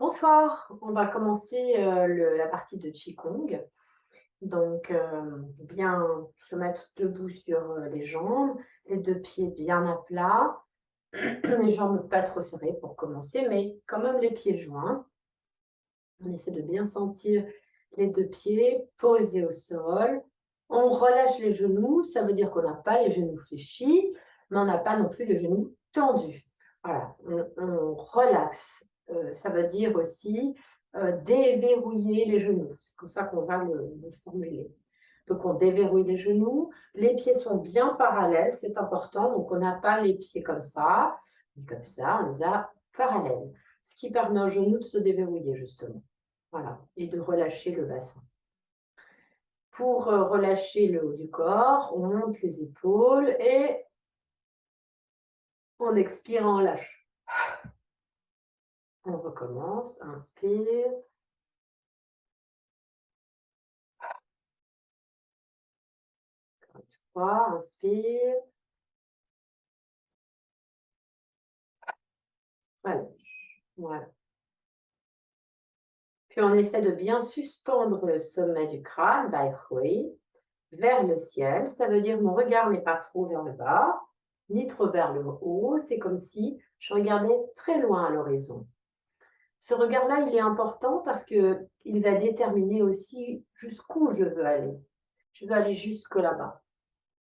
Bonsoir, on va commencer la partie de Qigong. Donc, bien se mettre debout sur les jambes, les deux pieds bien à plat, les jambes pas trop serrées pour commencer, mais quand même les pieds joints. On essaie de bien sentir les deux pieds posés au sol. On relâche les genoux, ça veut dire qu'on n'a pas les genoux fléchis, mais on n'a pas non plus les genoux tendus. Voilà, on relaxe. Ça veut dire aussi déverrouiller les genoux. C'est comme ça qu'on va le formuler. Donc, on déverrouille les genoux. Les pieds sont bien parallèles, c'est important. Donc, on n'a pas les pieds comme ça. Comme ça, on les a parallèles. Ce qui permet aux genoux de se déverrouiller, justement. Voilà, et de relâcher le bassin. Pour relâcher le haut du corps, on monte les épaules et on expire en lâche. On recommence, inspire. 3, inspire. Relâche. Voilà. Puis on essaie de bien suspendre le sommet du crâne, Bai Hui, vers le ciel. Ça veut dire que mon regard n'est pas trop vers le bas, ni trop vers le haut. C'est comme si je regardais très loin à l'horizon. Ce regard-là, il est important parce qu'il va déterminer aussi jusqu'où je veux aller. Je veux aller jusque là-bas.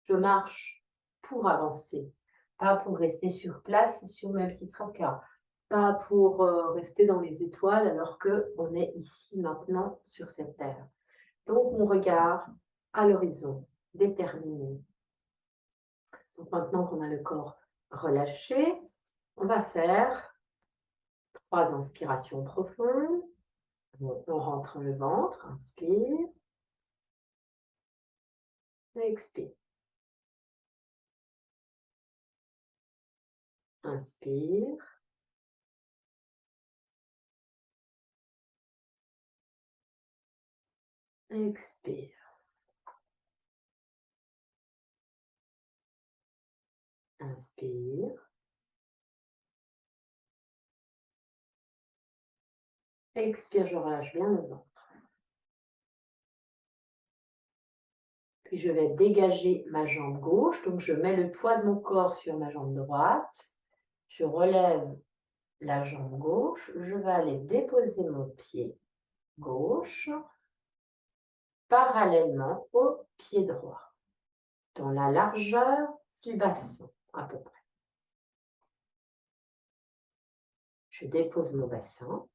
Je marche pour avancer, pas pour rester sur place sur mes petits tracas, pas pour rester dans les étoiles alors qu'on est ici maintenant sur cette terre. Donc mon regard à l'horizon, déterminé. Donc maintenant qu'on a le corps relâché, on va faire 3 inspirations profondes. On rentre le ventre, inspire, expire. Inspire, expire. Inspire, expire, je relâche bien le ventre. Puis je vais dégager ma jambe gauche, donc je mets le poids de mon corps sur ma jambe droite. Je relève la jambe gauche, je vais aller déposer mon pied gauche parallèlement au pied droit, dans la largeur du bassin à peu près. Je dépose mon bassin.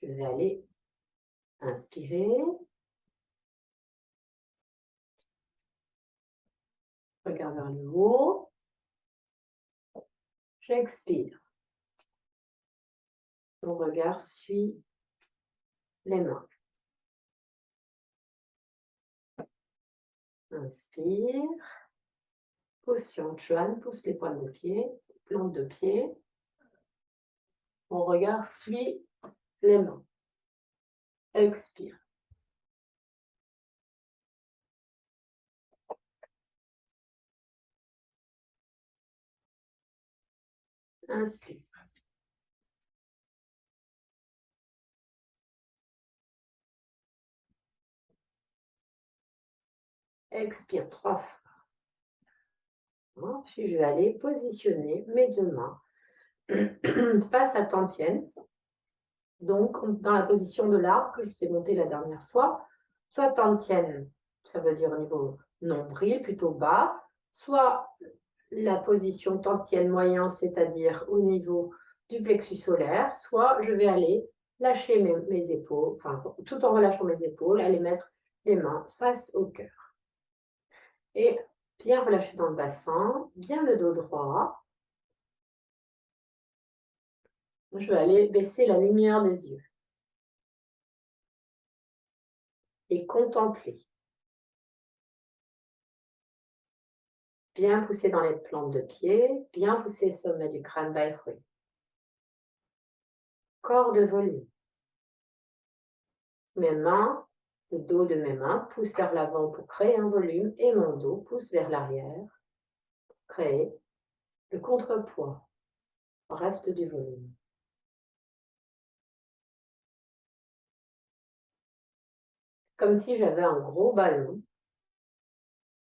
Je vais aller inspirer. Regarde vers le haut. J'expire. Mon regard suit les mains. Inspire. Position Chuan, pousse les pointes de pied, plante de pied. Mon regard suit les mains. Expire. Inspire. Expire 3 fois. Puis je vais aller positionner mes deux mains face à Tantienne. Donc, dans la position de l'arbre que je vous ai monté la dernière fois, soit Tantienne, ça veut dire au niveau nombril, plutôt bas, soit la position Tantienne moyen, c'est-à-dire au niveau du plexus solaire, soit je vais aller lâcher mes épaules, enfin, tout en relâchant mes épaules, aller mettre les mains face au cœur. Et bien relâcher dans le bassin, bien le dos droit. Je vais aller baisser la lumière des yeux et contempler. Bien pousser dans les plantes de pied, bien pousser le sommet du crâne Bai Hui. Corps de volume. Mes mains, le dos de mes mains pousse vers l'avant pour créer un volume et mon dos pousse vers l'arrière pour créer le contrepoids. Reste du volume. Comme si j'avais un gros ballon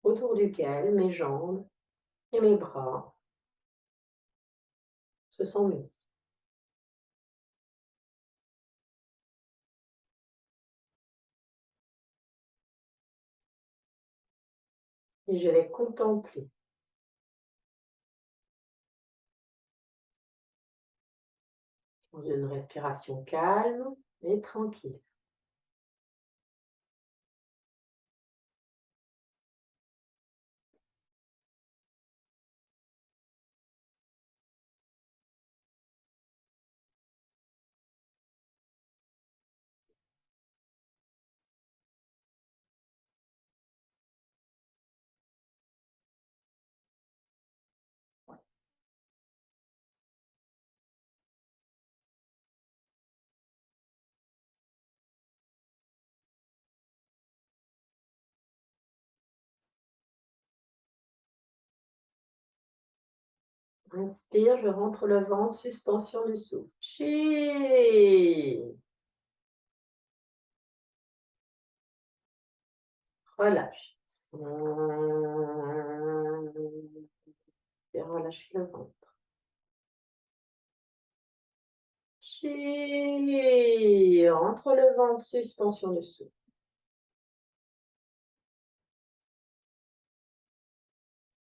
autour duquel mes jambes et mes bras se sont mis. Et je vais contempler dans une respiration calme et tranquille. Inspire, je rentre le ventre, suspension du souffle. Chi. Relâche. Et relâche le ventre. Chi. Rentre le ventre, suspension du souffle.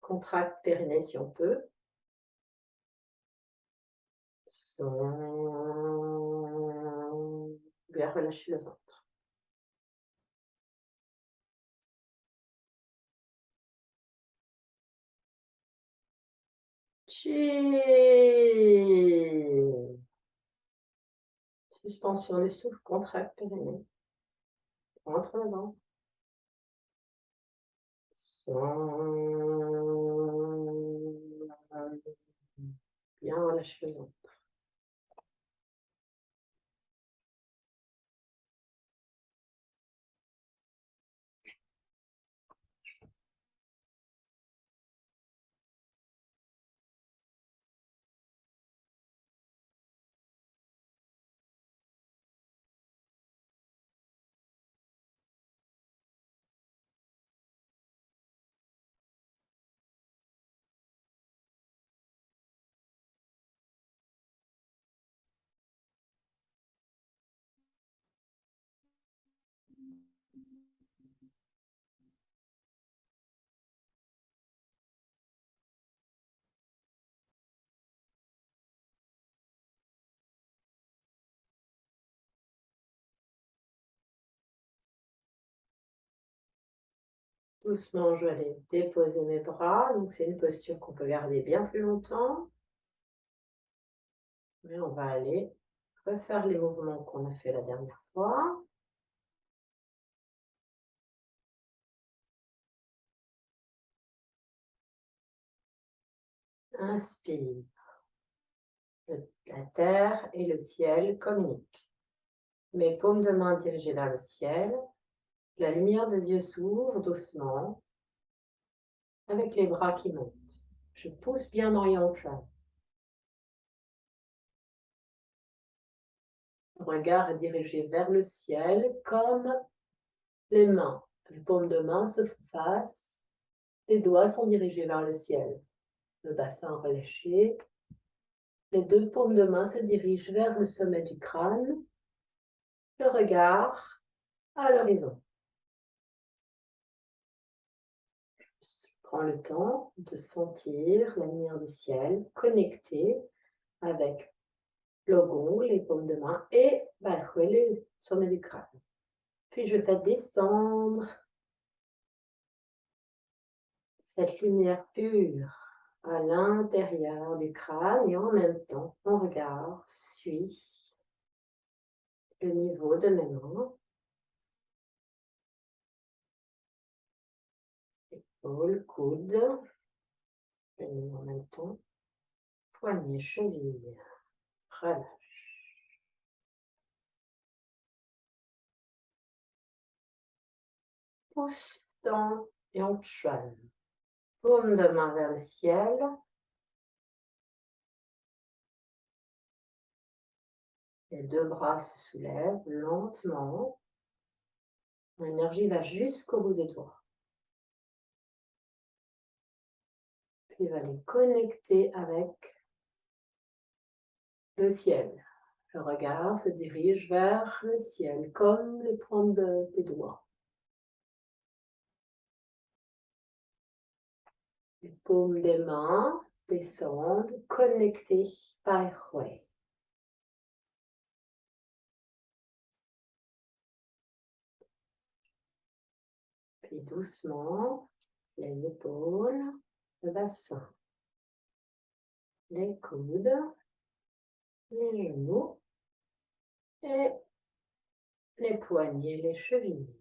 Contracte périnée si on peut. Bien relâcher le ventre. Chi. Suspension du souffle, contracte périnée. Rentre le ventre. Bien relâcher le ventre. Doucement, je vais aller déposer mes bras. Donc, c'est une posture qu'on peut garder bien plus longtemps. Mais on va aller refaire les mouvements qu'on a fait la dernière fois. Inspire. La terre et le ciel communiquent. Mes paumes de main dirigées vers le ciel. La lumière des yeux s'ouvre doucement avec les bras qui montent. Je pousse bien dans Yang Chuan. Le regard est dirigé vers le ciel comme les mains. Les paumes de main se face. Les doigts sont dirigés vers le ciel. Le bassin relâché. Les deux paumes de main se dirigent vers le sommet du crâne. Le regard à l'horizon. Prends le temps de sentir la lumière du ciel connectée avec le gong, les paumes de main et le sommet du crâne. Puis je fais descendre cette lumière pure à l'intérieur du crâne et en même temps, mon regard suit le niveau de mes mains. Épaules, coudes, en même temps, poignets, chevilles, relâche. Pousse dans et on chuan. Paume de main vers le ciel. Les deux bras se soulèvent lentement. L'énergie va jusqu'au bout des doigts. Puis va les connecter avec le ciel. Le regard se dirige vers le ciel, comme les pointes des doigts. Les paumes des mains descendent, connectées par Hui. Puis doucement, les épaules, le bassin, les coudes, les genoux et les poignets, les chevilles.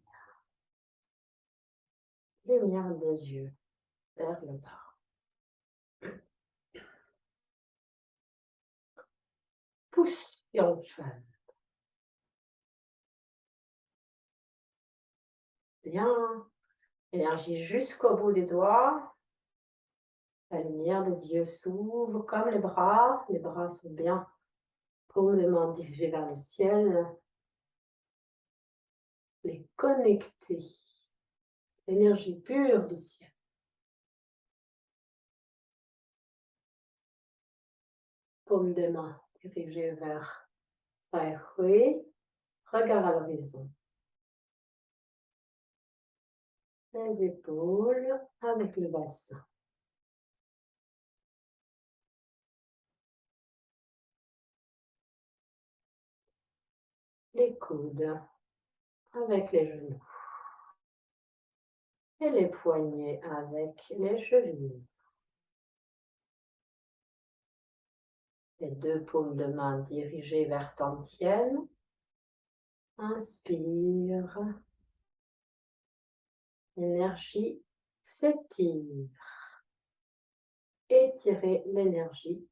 Lumière des yeux vers le bas. Pousse cheval. Bien. Énergie jusqu'au bout des doigts. La lumière des yeux s'ouvre comme les bras. Les bras sont bien profondément dirigés vers le ciel. Les connecter. L'énergie pure du ciel. Paume des mains dirigées vers Pai Hui. Regard à l'horizon. Les épaules avec le bassin. Les coudes avec les genoux. Et les poignets avec les chevilles. Les deux paumes de main dirigées vers Dantienne. Inspire. L'énergie s'étire. Étirez l'énergie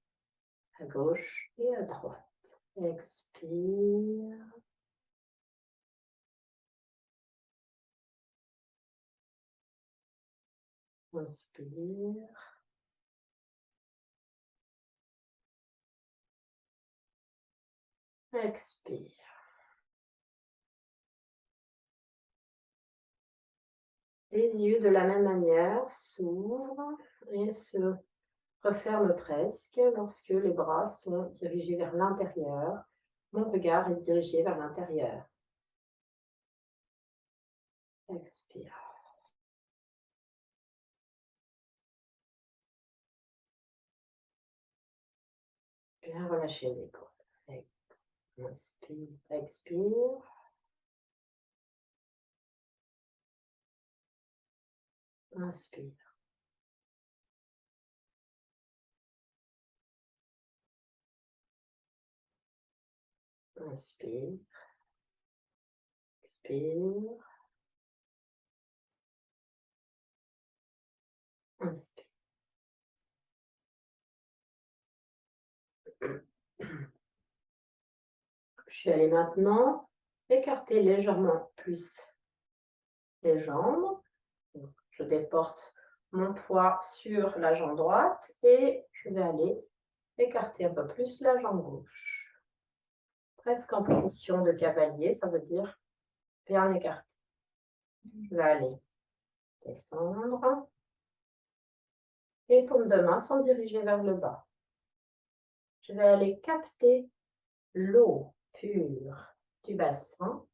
à gauche et à droite. Expire. Inspire. Expire. Les yeux de la même manière s'ouvrent et se referment presque lorsque les bras sont dirigés vers l'intérieur. Mon regard est dirigé vers l'intérieur. Expire. Bien relâcher l'épaule. Inspire, expire. Inspire. Inspire. Expire. Inspire. Je suis allée maintenant écarter légèrement plus les jambes. Je déporte mon poids sur la jambe droite et je vais aller écarter un peu plus la jambe gauche. Presque en position de cavalier, ça veut dire bien écarté. Je vais aller descendre. Les paumes de main sont dirigées vers le bas. Je vais aller capter l'eau pure du bassin.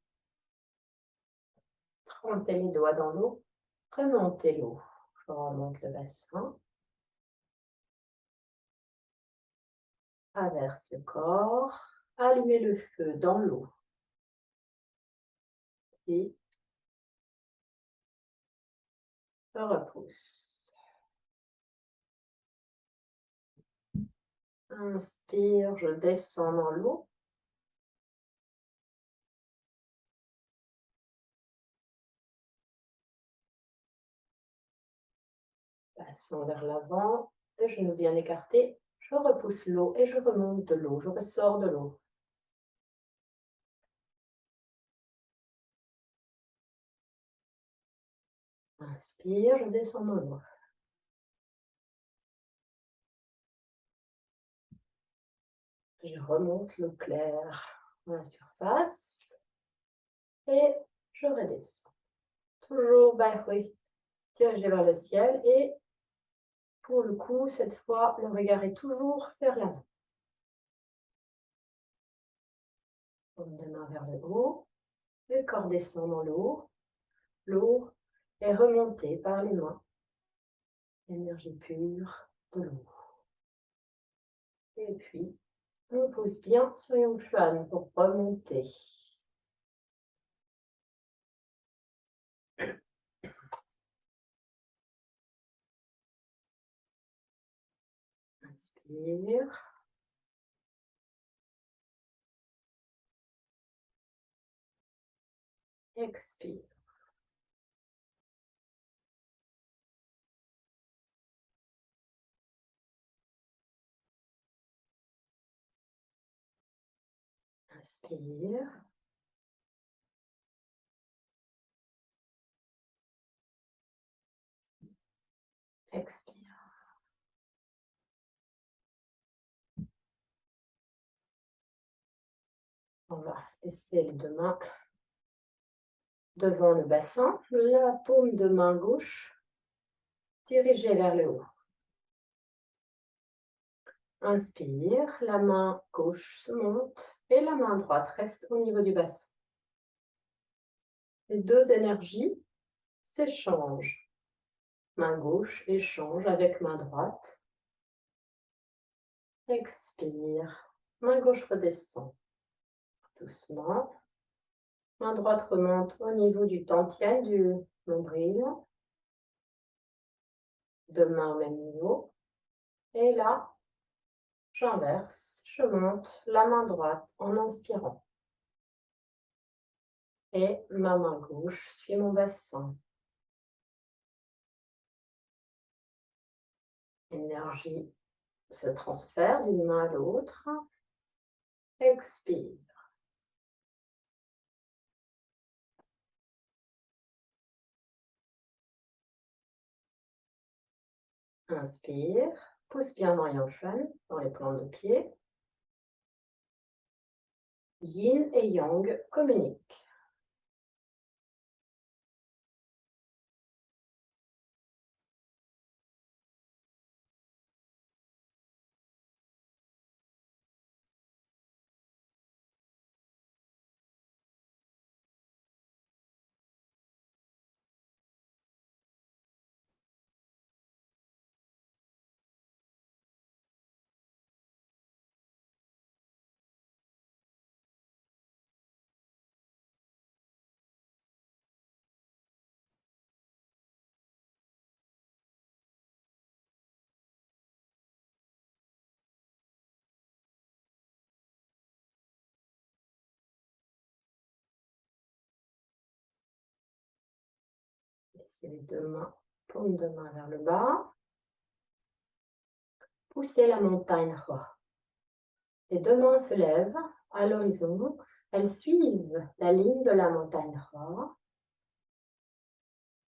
Trempez les doigts dans l'eau. Remontez l'eau. Je remonte le bassin. Traverse le corps. Allumez le feu dans l'eau. Et je repousse. Inspire, je descends dans l'eau. Bassin vers l'avant, les genoux bien écartés. Je repousse l'eau et je remonte de l'eau. Je ressors de l'eau. Inspire, je descends dans l'eau. Je remonte l'eau claire. à la surface et je redescends. Toujours dirigé vers le ciel et pour le coup, cette fois, le regard est toujours vers l'avant. Paume de main vers le haut, le corps descend dans l'eau, lourd et remonté par les mains. Énergie pure de l'eau. Et puis, on pose bien sur Yongchuan pour remonter. Inspire. Expire. Inspire. Expire. On va laisser les deux mains devant le bassin, la paume de main gauche dirigée vers le haut. Inspire, la main gauche se monte et la main droite reste au niveau du bassin. Les deux énergies s'échangent. Main gauche échange avec main droite. Expire, main gauche redescend. Doucement. Main droite remonte au niveau du tantien, du nombril. Deux mains au même niveau. Et là, j'inverse, je monte la main droite en inspirant. Et ma main gauche suit mon bassin. L'énergie se transfère d'une main à l'autre. Expire. Inspire. Pousse bien dans Yanshan, dans les plantes de pied. Yin et Yang communiquent. Laissez les deux mains, paume de main vers le bas. Poussez la montagne droite. Les deux mains se lèvent à l'horizon. Elles suivent la ligne de la montagne droite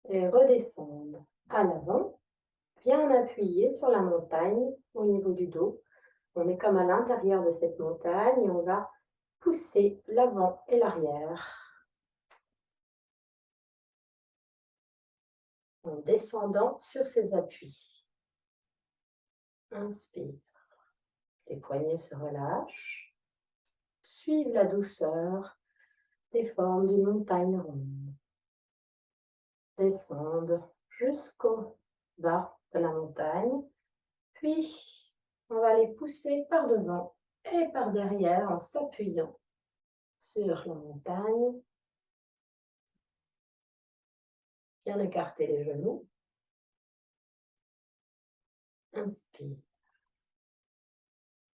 et redescendent à l'avant, bien appuyées sur la montagne au niveau du dos. On est comme à l'intérieur de cette montagne et on va pousser l'avant et l'arrière en descendant sur ses appuis. Inspire. Les poignets se relâchent. Suivent la douceur des formes d'une montagne ronde. Descendent jusqu'au bas de la montagne. Puis, on va les pousser par devant et par derrière en s'appuyant sur la montagne. Bien écarter les genoux. Inspire.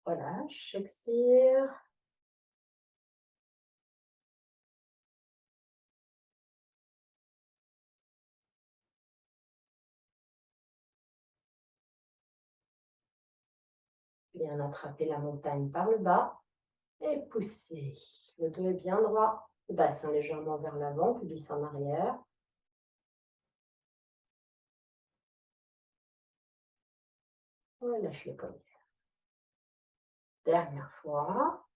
Relâche, expire. Bien attraper la montagne par le bas et pousser. Le dos est bien droit. Le bassin légèrement vers l'avant, puis glisse en arrière. Relâche les poignets. Dernière fois.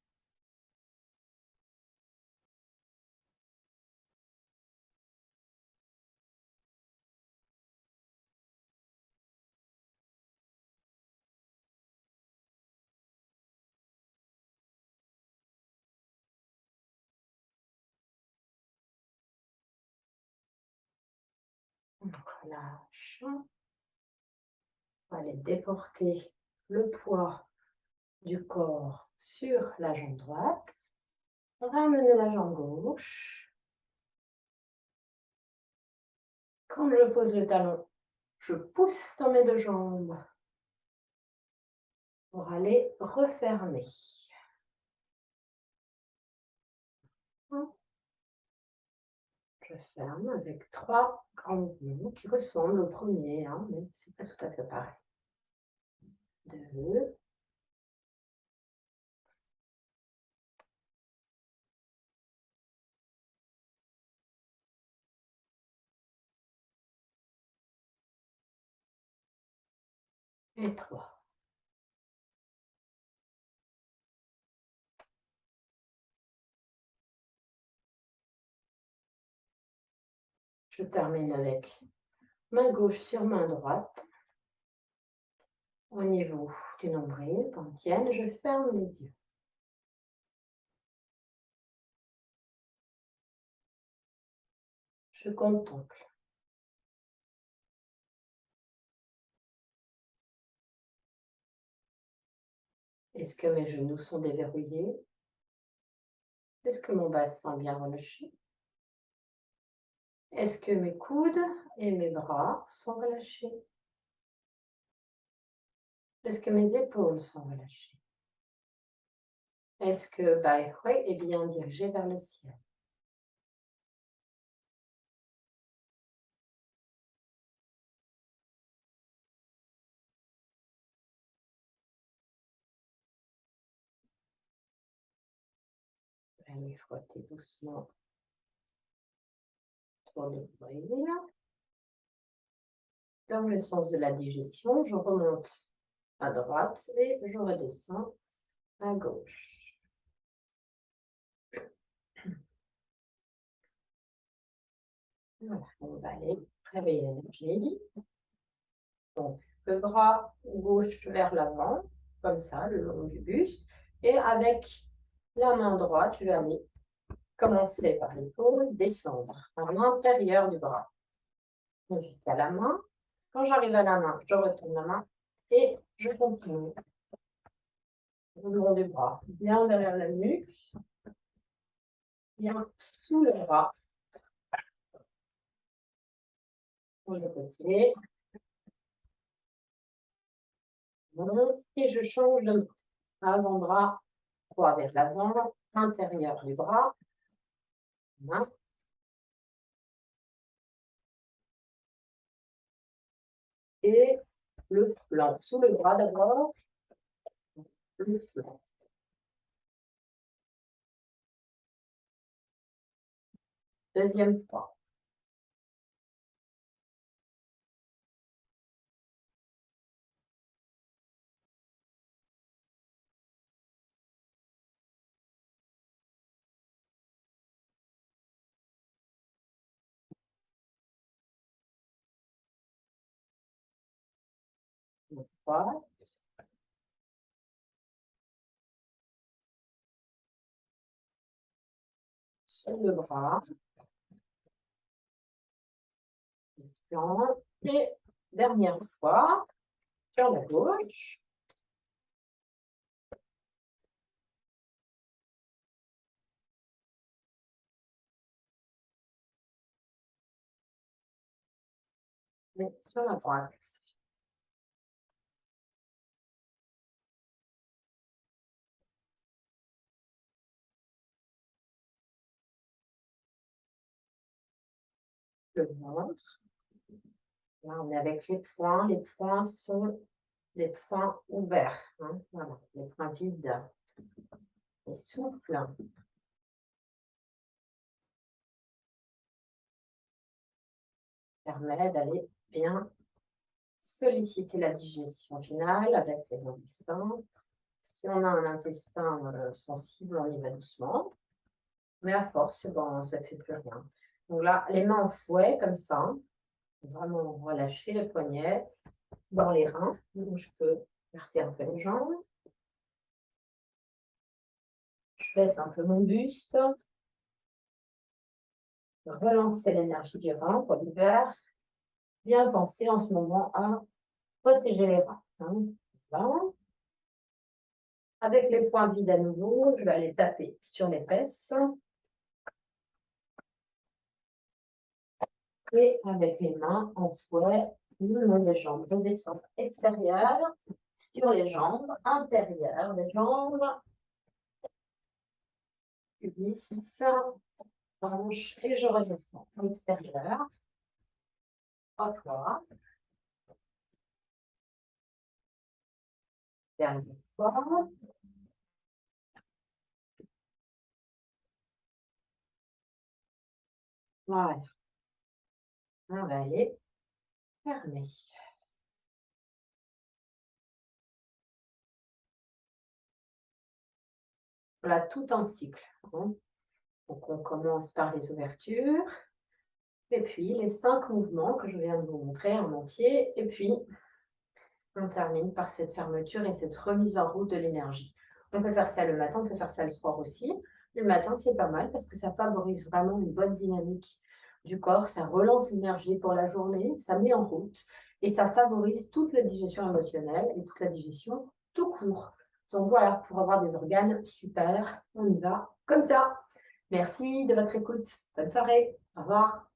relâche. On va aller déporter le poids du corps sur la jambe droite. Ramener la jambe gauche. Quand je pose le talon, je pousse dans mes deux jambes pour aller refermer. Je ferme avec 3 grands mouvements qui ressemblent au premier, hein, mais ce n'est pas tout à fait pareil. 2, 3. Je termine avec main gauche sur main droite. Au niveau du nombril, tienne, je ferme les yeux. Je contemple. Est-ce que mes genoux sont déverrouillés? Est-ce que mon bassin bien relâché? Est-ce que mes coudes et mes bras sont relâchés? Est-ce que mes épaules sont relâchées? Est-ce que Baïhoi est bien dirigé vers le ciel? Allez frotter doucement autour du nombril. Dans le sens de la digestion, je remonte à droite et je redescends à gauche. Voilà, on va aller réveiller l'énergie. Donc, le bras gauche vers l'avant, comme ça, le long du buste. Et avec la main droite, tu vas aller commencer par l'épaule, descendre à l'intérieur du bras. Jusqu'à la main. Quand j'arrive à la main, je retourne la main et je continue le long du bras, bien derrière la nuque, bien sous le bras. Pour le côté. Bon, et je change de avant-bras droit vers l'avant, intérieur du bras. Main. Et le flanc. Sous le bras d'abord, le flanc. Deuxième fois. Trois. Sous le bras. Le flanc. Et dernière fois, sur la gauche. Et sur la droite. Le ventre. Là, on est avec les poings. Les poings sont des poings ouverts. Hein, voilà, les poings vides et souples. Permet d'aller bien solliciter la digestion finale avec les intestins. Si on a un intestin sensible, on y va doucement. Mais à force, bon, ça ne fait plus rien. Donc là, les mains en fouet, comme ça. Vraiment relâcher les poignets dans les reins. Donc je peux écarter un peu les jambes. Je baisse un peu mon buste. Relancer l'énergie du rein pour l'hiver. bien penser en ce moment à protéger les reins, hein. Voilà. Avec les poings vides à nouveau, je vais aller taper sur les fesses et avec les mains en fouet, le long des jambes. Je descends extérieure sur les jambes, intérieure des jambes, cuisse, hanche et je redescends. Extérieur, 3 fois. Dernière fois. Voilà. On va aller fermer. Voilà, tout un cycle, hein. Donc, on commence par les ouvertures, et puis les 5 mouvements que je viens de vous montrer en entier, et puis on termine par cette fermeture et cette remise en route de l'énergie. On peut faire ça le matin, on peut faire ça le soir aussi. Le matin, c'est pas mal parce que ça favorise vraiment une bonne dynamique du corps, ça relance l'énergie pour la journée, ça met en route et ça favorise toute la digestion émotionnelle et toute la digestion tout court. Donc voilà, pour avoir des organes super, on y va comme ça. Merci de votre écoute. Bonne soirée. Au revoir.